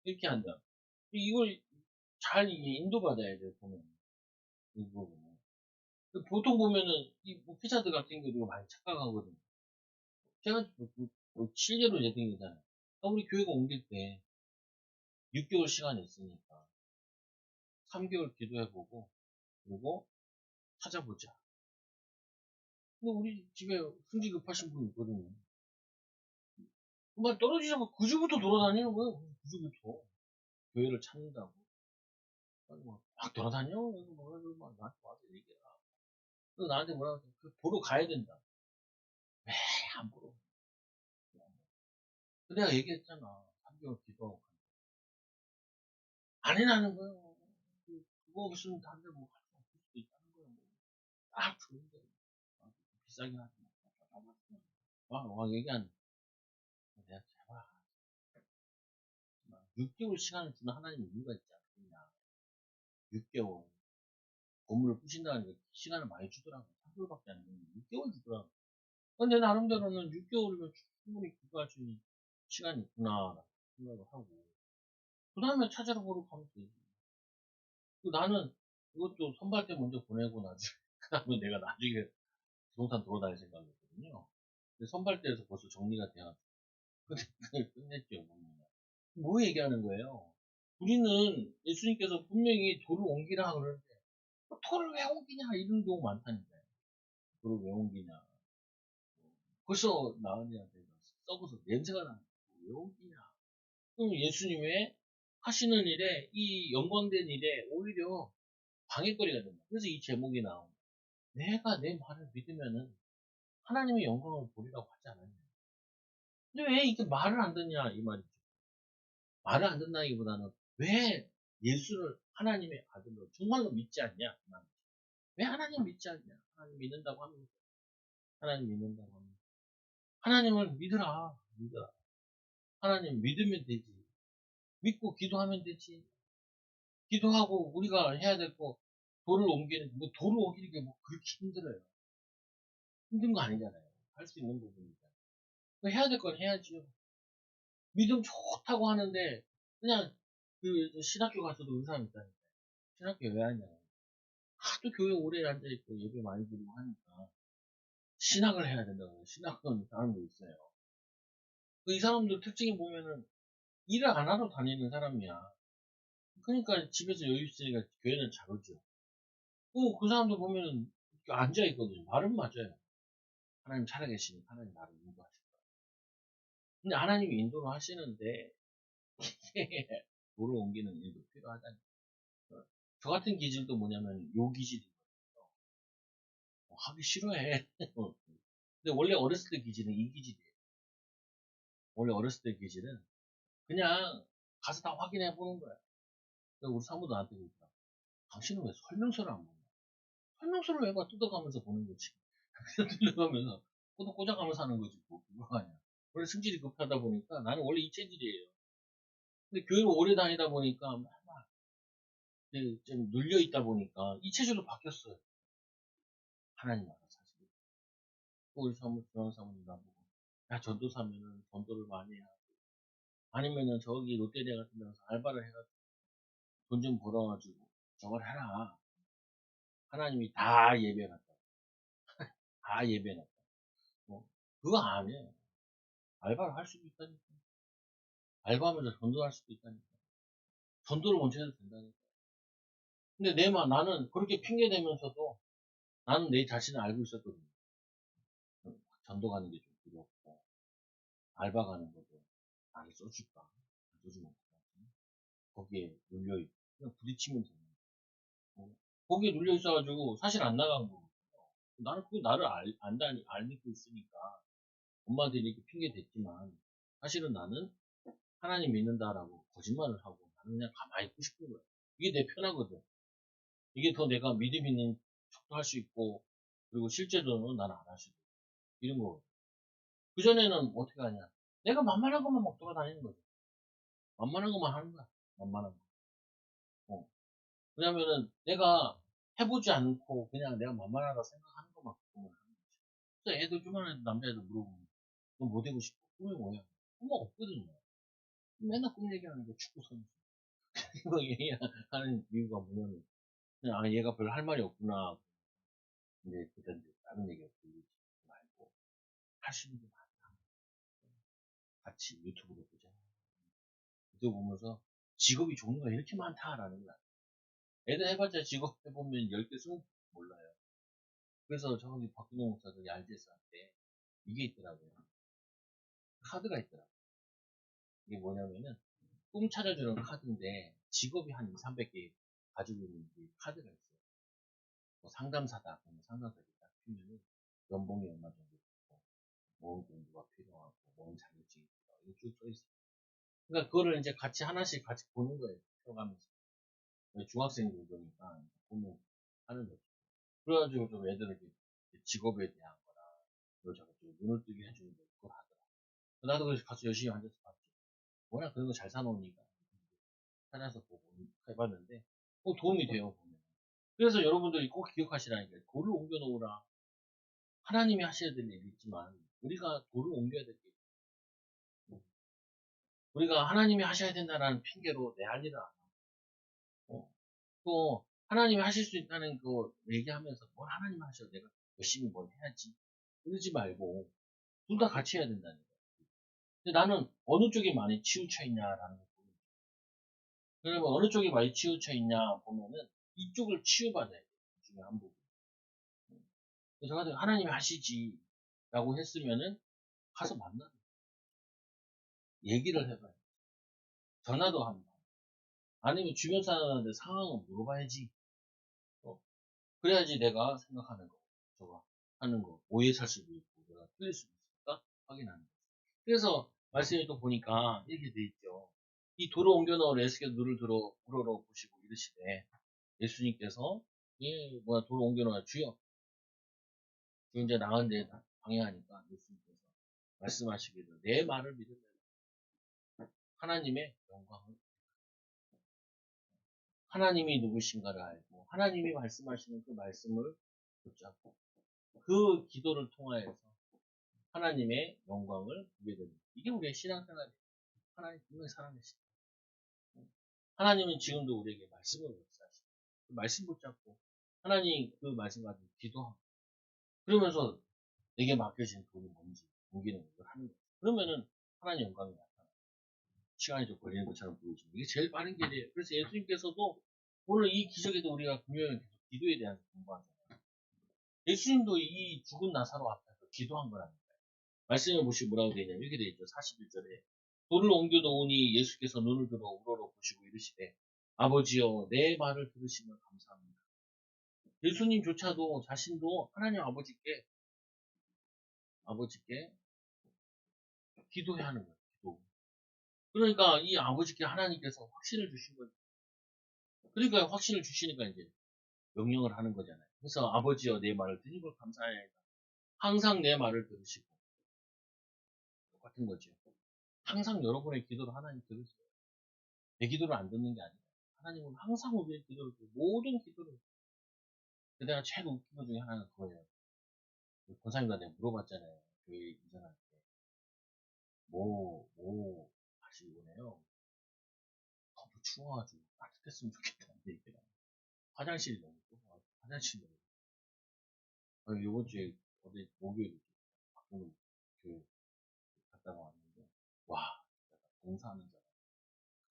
이렇게 한다. 이걸 잘 인도받아야 돼요. 보면 이 부분은. 보통 보면은 이 목회자들 같은 경우도 많이 착각하거든요. 제가 실제로 얘기했던 거잖아요. 우리 교회가 옮길 때 6개월 시간이 있으니까 3개월 기도해보고 그리고 찾아보자. 근데 우리 집에 승질 급하신 분이 있거든요. 정말 떨어지자마자 구주부터 돌아다니는 거예요. 구주부터 교회를 찾는다고. 아니 막 돌아다녀? 그래서 막 나한테 와서 얘기해라. 그래서 나한테 뭐라고 했어? 보러 가야 된다. 왜 안 보러? 근데 내가 얘기했잖아. 3개월 기도하고. 안 해나는 거예요. 그거 없으면 다른데 뭐 할 수 없을 수도 있다는 거예요. 딱 좋은데. 비싸긴 하지만. 와, 얘기한, 내가 제발, 6개월 시간을 주는 하나님의 이유가 있지 않겠냐. 6개월. 건물을 부신다는 게 시간을 많이 주더라고. 3개월밖에 안 되는데 6개월 주더라고. 근데 나름대로는 6개월이면 충분히 기도할 수 있는 시간이 있구나. 생각을 하고. 그 다음에 찾아러 보러 가면 되지. 나는 이것도 선발 때 먼저 보내고 나중에, 그 다음에 내가 나중에 부동산 돌아다닐 생각이었거든요. 근데 선발대에서 벌써 정리가 돼가지고. 근데 그걸 끝냈죠, 보면. 뭐 얘기하는 거예요? 우리는 예수님께서 분명히 돌을 옮기라 그러는데, 돌을 왜 옮기냐? 이런 경우 많다니까요. 돌을 왜 옮기냐? 벌써 나은이한테 썩어서 냄새가 나는 거야. 왜 옮기냐? 그럼 예수님의 하시는 일에, 이 영광된 일에 오히려 방해거리가 된다. 그래서 이 제목이 나온 거예요. 내가 내 말을 믿으면은 하나님의 영광을 보리라고 하지 않았냐. 근데 왜 이게 말을 안 듣냐, 이 말이죠. 말을 안 듣나기보다는 왜 예수를 하나님의 아들로 정말로 믿지 않냐, 그 말이죠. 왜 하나님 믿지 않냐. 하나님 믿는다고 하면, 하나님 믿는다고 하면. 하나님을 믿어라. 하나님 믿으면 되지. 믿고 기도하면 되지. 기도하고 우리가 해야 될 거, 돌을 옮기는, 뭐 돌을 옮기는 게 뭐 그렇게 힘들어요. 힘든 거 아니잖아요. 할 수 있는 부분이니까. 해야 될 건 해야지요. 믿음 좋다고 하는데, 그냥, 신학교 가서도 그런 사람 있다니까. 신학교 왜 하냐. 하도 교회 오래 앉아있고 예배 많이 드리고 하니까, 신학을 해야 된다고. 신학은 사람도 있어요. 이 사람들 특징이 보면은, 일을 안 하러 다니는 사람이야. 그러니까 집에서 여유 있으니까 교회는 잘 오죠. 그 사람들 보면은, 앉아있거든요. 말은 맞아요. 하나님 살아계시니 하나님 나를 인도하실 거야. 근데 하나님이 인도를 하시는데, 도를 옮기는 일도 필요하다니. 저 같은 기질도 뭐냐면 요 기질이거든요. 하기 싫어해. 근데 원래 어렸을 때 기질은 이 기질이에요. 원래 어렸을 때 기질은 그냥 가서 다 확인해 보는 거야. 우리 사모도 나한테 그러더라. 당신은 왜 설명서를 안 보냐? 설명서를 왜 봐? 뜯어가면서 보는 거지. 뜯어가면서 꼬닥꼬닥하면서 하는 거지. 뭐 그거 아니야. 원래 승질이 급하다 보니까 나는 원래 이 체질이에요. 근데 교회를 오래 다니다 보니까 좀 눌려 있다 보니까 이 체질로 바뀌었어요. 하나님 알아서 하시고. 우리 사모님 나보고 야 전도 사면은 전도를 많이 해야 아니면은 저기 롯데리아 같은 데서 알바를 해가지고 돈 좀 벌어가지고 저걸 해라. 하나님이 다 예배해놨다. 다 예배해놨다. 뭐 그거 안 해. 알바를 할 수도 있다니까. 알바하면서 전도할 수도 있다니까. 전도를 먼저 해도 된다니까. 근데 나는 그렇게 핑계 대면서도 나는 내 자신을 알고 있었거든요. 전도 가는 게 좀 두렵고, 알바 가는 것도 나를 써줄까? 안 써주면 어떡하지? 거기에 눌려있고, 그냥 부딪히면 되는 거. 거기에 눌려있어가지고 사실 안 나간 거거든요. 나는 그게 나를 안 믿고 있으니까 엄마한테 이렇게 핑계 댔지만 사실은 나는 하나님 믿는다라고 거짓말을 하고 나는 그냥 가만히 있고 싶은 거야. 이게 내 편하거든. 이게 더 내가 믿음 있는 척도 할 수 있고, 그리고 실제로는 나는 안 할 수 있고, 이런 거. 그전에는 어떻게 하냐. 내가 만만한 것만 막 돌아다니는 거죠. 만만한 것만 하는 거야. 만만한 거. 왜냐면은 내가 해보지 않고 그냥 내가 만만하다 생각하는 것만 보면 하는 거지. 그래서 애들 조만한 남자애들 물어보면, 너 뭐 되고 싶어? 꿈이 뭐야? 꿈이 없거든요. 맨날 꿈 얘기하는 게 축구 선수. 이거 얘기하는 이유가 뭐냐면, 그냥, 얘가 별 할 말이 없구나. 근데 그때 이제 다른 얘기가 들리지 말고, 할 수 있는 게 많다. 같이 유튜브로 보자. 유튜브 보면서 직업이 종류가 이렇게 많다라는 거야. 애들 해봤자 직업 해보면 10개, 20개 몰라요. 그래서 저기 박근홍 목사도 얄제스한테 이게 있더라고요. 카드가 있더라고요. 이게 뭐냐면은 꿈 찾아주는 카드인데 직업이 한 2, 300개 가지고 있는 그 카드가 있어요. 뭐 상담사다. 그러면 상담사를 딱 피면은 연봉이 얼마 정도 있고, 모은 공부가 필요하고, 모은 자격증이 필요하고, 이거 쭉 써있어요. 그러니까 그거를 이제 같이 하나씩 같이 보는 거예요. 펴가면서. 중학생들 보니까 보면 하는 거죠. 그래가지고 좀 애들에게 직업에 대한 거나, 이거저거 좀 눈을 뜨게 해주는 걸 하더라. 나도 그래서 가서 열심히 앉아서 봤지. 워낙 그런 거 잘 사놓으니까. 찾아서 보고 해봤는데, 도움이 돼요, 보면. 그래서 여러분들이 꼭 기억하시라니까요. 돌을 옮겨 놓으라. 하나님이 하셔야 될 일이 있지만, 우리가 돌을 옮겨야 될 게, 있고, 우리가 하나님이 하셔야 된다는 핑계로 내 할 일을 안 하고, 또, 하나님이 하실 수 있다는 거 얘기하면서 뭘 하나님 하셔도 내가 열심히 뭘 해야지. 그러지 말고, 둘 다 같이 해야 된다는 거예요. 근데 나는 어느 쪽이 많이 치우쳐 있냐라는 거 보면, 그러면 어느 쪽이 많이 치우쳐 있냐 보면은, 이쪽을 치유받아야 돼요. 그 중에 한 부분. 그래서 하나님이 하시지. 라고 했으면은, 가서 만나. 얘기를 해봐요. 전화도 한번. 아니면 주변 사람한테 상황을 물어봐야지. 어, 그래야지 내가 생각하는 거, 저거 하는 거, 오해 살 수도 있고, 내가 틀릴 수도 있으니까 확인하는 거. 그래서 말씀에 또 보니까 이렇게 돼 있죠. 이 돌을 옮겨 넣어 에스겔 눈을 들어 우러러 보시고 이르시되, 예수님께서 돌을 옮겨 넣어 주여. 주 이제 나은데 방해하니까 예수님께서 말씀하시기를 내 말을 믿으면 하나님의 영광을, 하나님이 누구신가를 알고 하나님이 말씀하시는 그 말씀을 붙잡고 그 기도를 통하여서 하나님의 영광을 보게 됩니다. 이게 우리의 신앙생활이에요. 하나님 분명히 살아계시다. 하나님은 지금도 우리에게 말씀을 역사하시고 그 말씀 붙잡고 하나님 그 말씀 가지고 기도하고 그러면서 내게 맡겨진 돈이 뭔지 옮기는 걸 하는 거예요. 그러면은 하나님 영광이 나타나요. 시간이 좀 걸리는 것처럼 보이지만 이게 제일 빠른 길이에요. 그래서 예수님께서도 오늘 이 기적에도 우리가 금요일 계속 기도에 대한 공부하잖아요. 예수님도 이 죽은 나사로 앞에서 기도한 거라니까요. 말씀을 보시고 뭐라고 되어 있냐면 이렇게 되어 있죠. 41절에 돌을 옮겨 놓으니 예수께서 눈을 들어 우러러 보시고 이르시되 아버지여 내 말을 들으시면 감사합니다. 예수님조차도 자신도 하나님 아버지께 기도해야 하는 거예요. 기도. 그러니까 이 아버지께 하나님께서 확신을 주신 거예요. 그러니까 확신을 주시니까 이제 명령을 하는 거잖아요. 그래서 아버지여 내 말을 들으신 걸 감사해야 항상 내 말을 들으시고 똑같은 거죠. 항상 여러분의 기도를 하나님 들으세요. 내 기도를 안 듣는 게 아니라 하나님은 항상 우리의 기도를 듣고 모든 기도를. 내가 제일 웃긴 것 중에 하나가 그거예요. 권사님과 내가 물어봤잖아요. 교회 이전할 때. 뭐 하시고 네요. 너무 추워가지고 따뜻했으면 좋겠다는데 이게 화장실이 너무 좁아가지고 화장실이 너무. 아니, 요번 주에 어제 목요일이지. 바꾸는 교회 갔다가 왔는데, 와, 봉사하는 사람.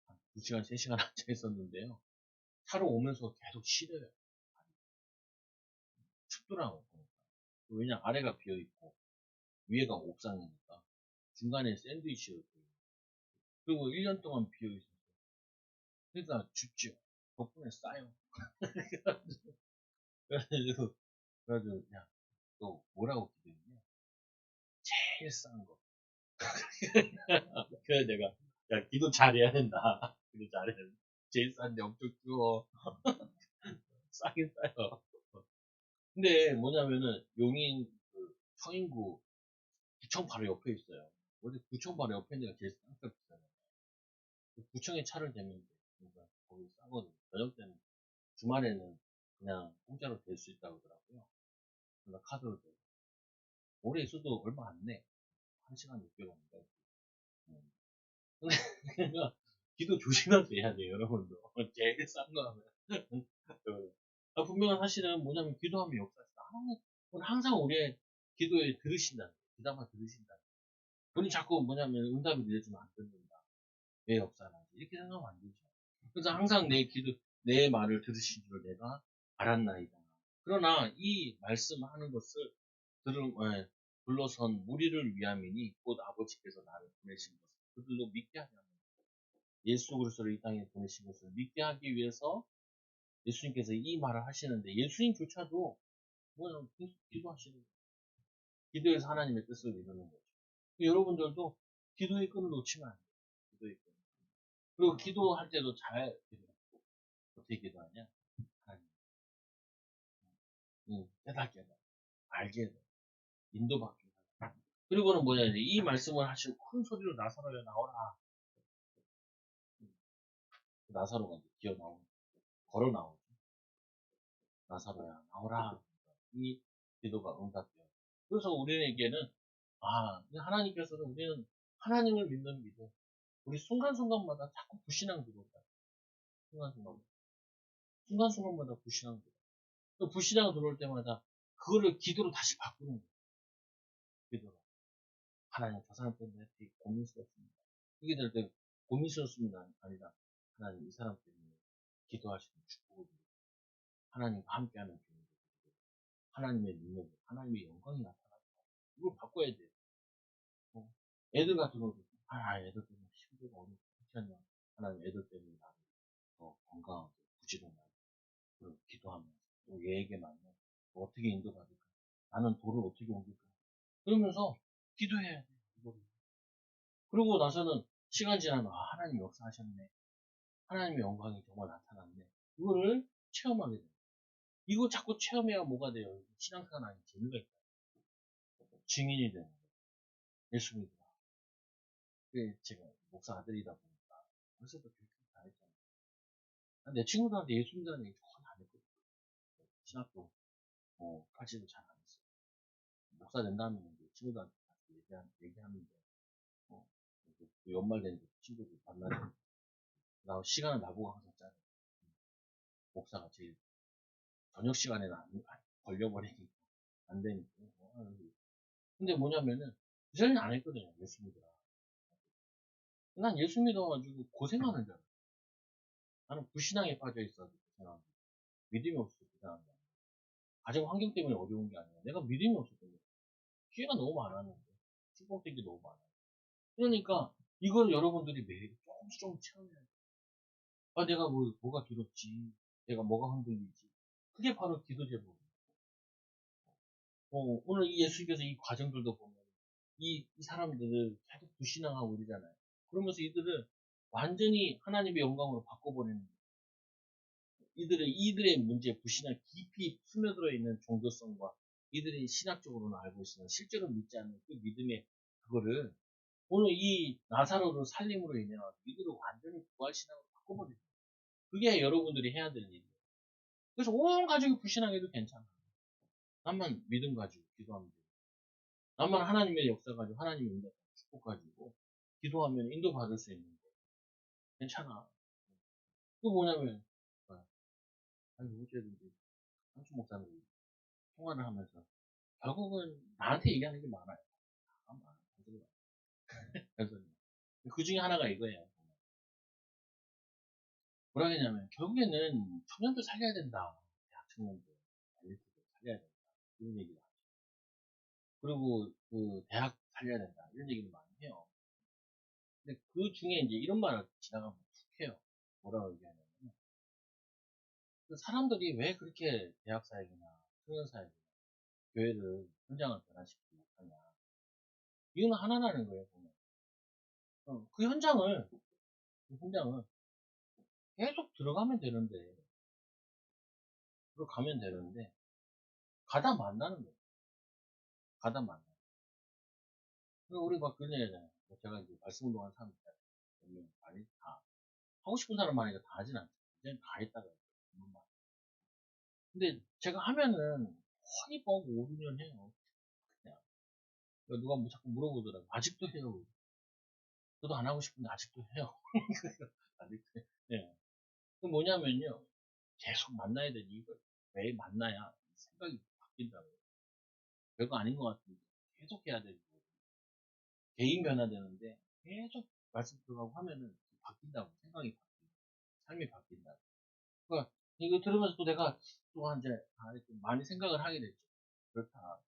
한 2시간, 3시간 앉아 있었는데요. 차로 오면서 계속 쉬려요. 춥더라고요. 왜냐, 아래가 비어있고, 위에가 옥상이니까. 중간에 샌드위치였고요. 그리고 1년 동안 비어있어서. 그러니까 춥죠. 덕분에 싸요. 그래가지고, 야, 또 뭐라고 기대했냐? 제일 싼 거. 그래, 내가, 야, 기도 잘해야 된다. 기도 잘해야 된다. 제일 싼데 엄청 추워. 싸긴 싸요. 근데 뭐냐면은, 용인, 서인구, 구청 바로 옆에 있어요. 원래 구청 바로 옆에 있는 데가 제일 싼값 비싸요. 구청에 차를 대면 돼. 그러니까 거기 싸거든요. 저녁 때는, 주말에는 그냥 공짜로 댈 수 있다고 하더라고요. 그래서 카드로 대고. 오래 있어도 얼마 안 내. 1시간 600원인가. 그러니까 기도 조심하면서 해야 돼요, 여러분도. 제일 싼 거 하면. 분명한 사실은 뭐냐면 기도하면 역사시다. 하나님 항상 우리의 기도에 들으신다. 기도만 들으신다. 본인 자꾸 뭐냐면 응답이 늦어지면 안 듣는다. 왜 역사하는지 이렇게 생각하면 안 되죠. 그래서 항상 내 말을 들으신 줄 내가 알았나이다. 그러나 이 말씀하는 것을 불러선 무리를 위함이니 곧 아버지께서 나를 보내신 것을 그들로 믿게 하냐. 예수 그리스도를 이 땅에 보내신 것을 믿게 하기 위해서 예수님께서 이 말을 하시는데 예수님조차도 뭐냐 계속 기도하시는 거예요. 기도에서 하나님의 뜻을 이루는 거죠. 여러분들도 기도의 끈을 놓치면 안 돼요. 기도의 끈. 그리고 기도할 때도 잘 어떻게 기도하냐? 하나님, 깨닫게 돼, 알게 돼, 인도받게 돼. 그리고는 뭐냐 이 말씀을 하시고 큰 소리로 나사로야 나오라. 나사로가 이제 기어 나오는 걸어 나오죠. 나사로야 나오라. 이 기도가 응답돼요. 그래서 우리에게는 하나님께서는 우리는 하나님을 믿는 믿음. 우리 순간순간마다 자꾸 불신앙 들어온다. 순간순간마다. 순간순간마다 불신앙 들어. 그 불신앙 들어올 때마다 그거를 기도로 다시 바꾸는 거예요. 기도로. 하나님 저 사람 때문에 되게 고민스럽습니다. 이게 될 때 고민스럽습니다. 아니라 하나님 이 사람 때문에 기도하시는 축복을 드리고 하나님과 함께하는 교회를 드리고 하나님의 능력을 하나님의 영광이 나타나고 이걸 바꿔야 돼요. 애들 같은 경우도 애들 때문에 힘들고 어렵고 그렇지 않냐. 하나님 애들 때문에 나를 더 건강하게 부지런하게 그리고 기도하면서 또 얘에게 만나 어떻게 인도받을까 나는 돌을 어떻게 옮길까 그러면서 기도해야 돼요. 이거를. 그러고 나서는 시간 지나면 하나님 역사하셨네. 하나님의 영광이 정말 나타났네. 이거를 체험하게 돼요. 이거 자꾸 체험해야 뭐가 돼요? 신앙생활 안에 재미가 있다. 증인이 되는 거예요. 예수 믿으라. 그게 제가 목사 아들이다 보니까 벌써부터 그렇게 다 했잖아요. 내 친구들한테 예수 믿으라는 얘기 전혀 안 했거든요. 신학도 까지도 잘 안 했어요. 목사 된다면 이제 친구들한테 같이 얘기하는데 어, 그 연말 되니까 친구들 만나는 나 시간을 나보고 항상 짜요. 목사가 제일 저녁 시간에는 걸려버리니까 안 되니까. 근데 뭐냐면은 그 전에는 안 했거든요. 예수 믿으라. 난 예수 믿어가지고 고생하는 줄 알았어. 나는 불신앙에 빠져 있어서 고생하는 거야. 믿음이 없어서 고생하는 거야. 가정 환경 때문에 어려운 게 아니라 내가 믿음이 없었던 거야. 기회가 너무 많았는데 축복된 게 너무 많아. 그러니까 이걸 여러분들이 매일 조금씩 체험해야 돼. 내가 뭐가 두렵지. 내가 뭐가 흔들리지. 그게 바로 기도 제목이에요. 오늘 이 예수님께서 이 과정들도 보면 이 사람들을 계속 불신앙하고 이러잖아요. 그러면서 이들을 완전히 하나님의 영광으로 바꿔버리는 거예요. 이들의 문제, 불신앙 깊이 스며들어 있는 종교성과 이들이 신학적으로는 알고 있으나 실제로 믿지 않는 그 믿음의 그거를 오늘 이 나사로를 살림으로 인해 이들을 완전히 부활신앙으로 바꿔버리는 거예요. 그게 여러분들이 해야 될 일이에요. 그래서 온 가족이 불신앙해도 괜찮아. 나만 믿음 가지고 기도하면 돼요. 나만 하나님의 역사 가지고 하나님의 응답 축복 가지고 기도하면 인도받을 수 있는 거 괜찮아. 그 뭐냐면 어제도 이제 한춘 목사님 통화를 하면서 결국은 나한테 얘기하는 게 많아요. 그래서 그 중에 하나가 이거예요. 뭐라 하냐면 결국에는 청년들 살려야 된다. 대학 청년들, 엘리트들 살려야 된다. 이런 얘기를 하죠. 그리고 그 대학 살려야 된다. 이런 얘기를 많이 해요. 근데 그 중에 이제 이런 말을 지나가면 툭 해요. 뭐라고 얘기하냐면 그 사람들이 왜 그렇게 대학 사역이나 청년 사역이나 교회를 현장을 변화시키지 못하냐. 이유는 하나라는 거예요. 보면. 그 현장을 계속 들어가면 되는데 가다 만나는 거예요. 가다 만나. 우리 막 그런 얘기 하잖아요. 제가 이제 말씀 운동하는 사람 있잖아요. 몇명 많이 다 하고 싶은 사람 많으니까 다 하진 않죠. 그냥 다 했다가 근데 제가 하면은 거의 뭐 5, 6년 해요. 그냥. 그러니까 누가 뭐 자꾸 물어보더라고. 아직도 해요. 저도 안 하고 싶은데 아직도 해요. 아직도 해요. 네. 그 뭐냐면요. 계속 만나야 되는 이유가 왜 만나야 생각이 바뀐다고요. 별거 아닌 것 같은데 계속 해야 되고 개인 변화되는데 계속 말씀 들어가고 하면은 바뀐다고 생각이 바뀐다. 삶이 바뀐다. 그러니까 이거 들으면서 또 내가 또 이제 이렇게 많이 생각을 하게 됐죠. 그렇다.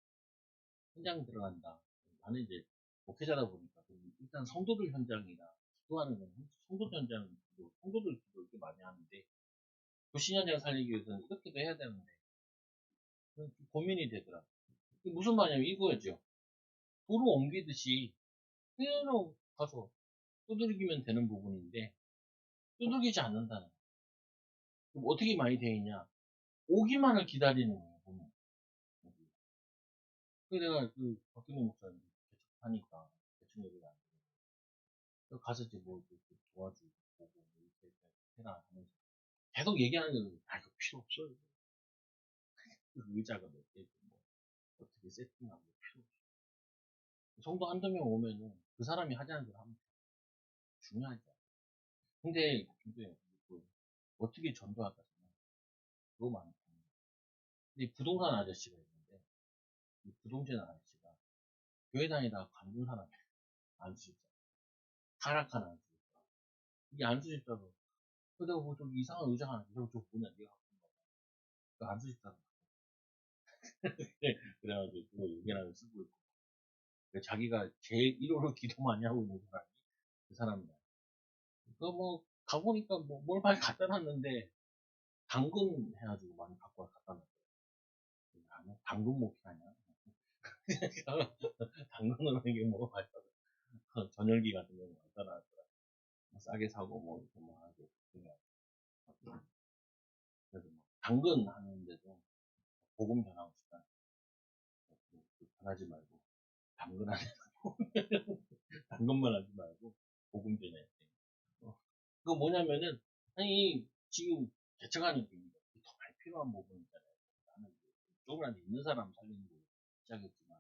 현장 들어간다. 나는 이제 목회자다 보니까 일단 성도들 현장이나 기도하는 건 성도들 현장 기도, 성도들 기도 이렇게 많이 하는데 도시 현장 살리기 위해서는 이렇게도 해야 되는데 좀 고민이 되더라. 무슨 말이냐면 이거였죠. 도로 옮기듯이 그대로 가서 두들기면 되는 부분인데 두들기지 않는다는. 그럼 어떻게 많이 돼 있냐? 오기만을 기다리는 거예요. 보면. 그 내가 그 박근혜 목사님 개척하니까 대충 얘기를 안 돼. 가서 이제 뭐 이렇게 도와주고 보고 뭐 이렇게 해라 하면서 계속 얘기하는 게 이거 필요 없어요. 그 의자가 몇 개, 뭐 어떻게 세팅하고 필요 없어. 성도 한두 명 오면은 그 사람이 하자는 대로 하면 중요하지. 근데 그 어떻게 전도할까 생각 그거 많고. 근데 부동산 아저씨가 있는데 이 부동산 아저씨가 교회 다니다가 관둔 사람이 안수집사 타락한 안수집사 이게 안수집사도 그러다가 뭐좀 이상한 의자가 하나 이러고 저 뭐냐 네가 갖고 온거 그 안수집사가 그래가지고 그거 의견을 쓰고 있고 자기가 제일 1호로 기도 많이 하고 있는 사람이 그 사람이다. 그거 뭐 가보니까 뭐 뭘 많이 갖다 놨는데 당근 해가지고 많이 갖고 갖다 놨어요. 나는 당근 목회하냐? 당근으로 이게 뭐 갖다 전열기 같은 거 갖다 놨더라. 싸게 사고 뭐 이렇게 뭐 하고 그냥 그래서 뭐 당근 하는데도 복음 전하고 싶다. 하지 말고 당근 하지 말고 당근만 하지 말고 복음 전해. 그거 뭐냐면은 아니 지금 개척하는 계기가 더 많이 필요한 부분 있잖아요. 나는 조금이라도 있는 사람 살리는 거 시작했지만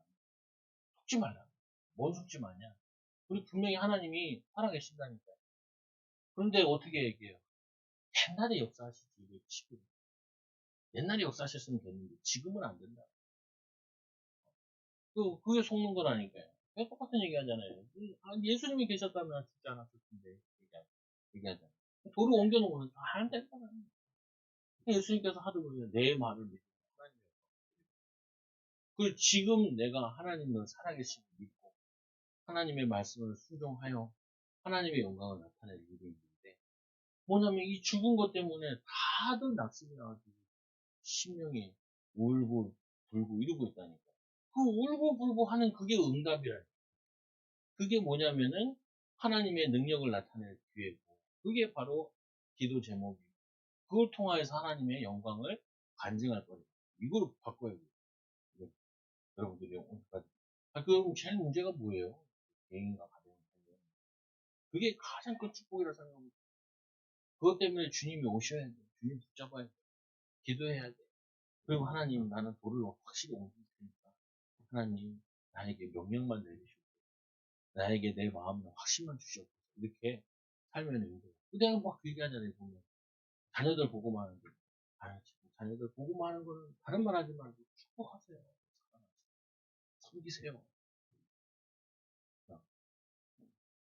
속지 말라. 뭔 속지 마냐? 우리 분명히 하나님이 살아계신다니까. 그런데 어떻게 얘기해요? 옛날에 역사하시지 왜 지금? 옛날에 역사하셨으면 됐는데 지금은 안 된다. 그게 속는 거라니까요. 그냥 똑같은 얘기 하잖아요. 예수님이 계셨다면 죽지 않았을 텐데 얘기하잖아요. 돌을 옮겨놓으면 안 된다는 거예요. 예수님께서 하더군요. 내 말을 믿고 하나님을 그 지금 내가 하나님을 살아계심을 믿고 하나님의 말씀을 순종하여 하나님의 영광을 나타낼 일이 있는데 뭐냐면 이 죽은 것 때문에 다들 낙심이 나가지고 심령이 울고 불고 이러고 있다니까. 그 울고 불고 하는 그게 응답이라니까. 그게 뭐냐면은 하나님의 능력을 나타낼 기회고 그게 바로 기도 제목이고 그걸 통하여서 하나님의 영광을 간증할 거예요. 이걸 바꿔야 돼요. 여러분들이 오늘까지. 그럼 제일 문제가 뭐예요? 개인과 가정. 그게 가장 큰 축복이라 생각하고 그것 때문에 주님이 오셔야 돼. 주님 붙잡아야 돼. 기도해야 돼. 그리고 하나님 나는 돌을 확실히 옮길 테니까 하나님 나에게 명령만 내리시고 나에게 내 마음의 확신만 주시옵소서. 이렇게 살면 되는데 내가 막 얘기하잖아요. 보면 자녀들 보고만 하는데 지금 자녀들 보고만 하는 거는 다른 말 하지 말고 축복하세요. 섬기세요.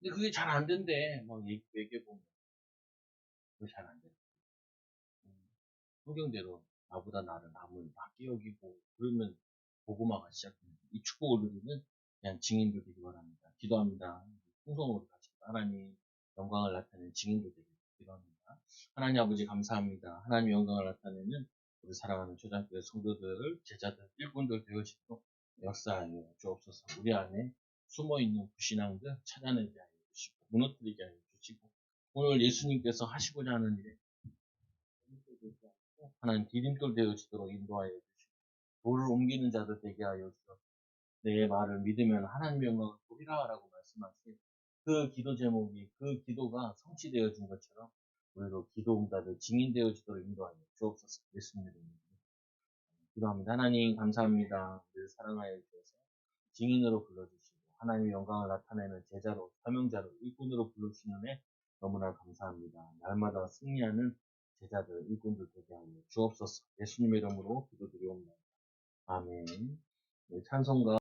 근데 그게 잘 안 된대. 막 얘기해보면. 그게 잘 안 돼. 성경대로 나보다 나를 남을 낮게 여기고 그러면 복음화가 시작됩니다. 이 축복을 누리는 그냥 증인들 되기 바랍니다. 기도합니다. 풍성으로 같이 하나님 영광을 나타내는 증인들 되기 기도합니다. 하나님 아버지 감사합니다. 하나님 영광을 나타내는 우리 사랑하는 초장교회 성도들, 제자들, 일꾼들 되어지도록 역사하여 주옵소서. 우리 안에 숨어있는 불신앙들 찾아내게 하여 주시고 무너뜨리게 하여 주시고 오늘 예수님께서 하시고자 하는 일에 하나님 디딤돌 되어지도록 인도하여 주시고 돌을 옮기는 자들 되게 하여 주시고 내 말을 믿으면 하나님의 영광을 보리라 라고 말씀하신 그 기도 제목이 그 기도가 성취되어진 것처럼 우리도 기도 응답에 증인되어지도록 인도하여 주옵소서. 예수님의 이름으로 기도합니다. 하나님 감사합니다. 우리를 사랑하여 주셔서 증인으로 불러주시고 하나님의 영광을 나타내는 제자로 사명자로 일꾼으로 부르시는 애 너무나 감사합니다. 날마다 승리하는 제자들 일꾼들 되게 하여 주옵소서. 예수님의 이름으로 기도드리옵나이다. 아멘. 네, 찬송가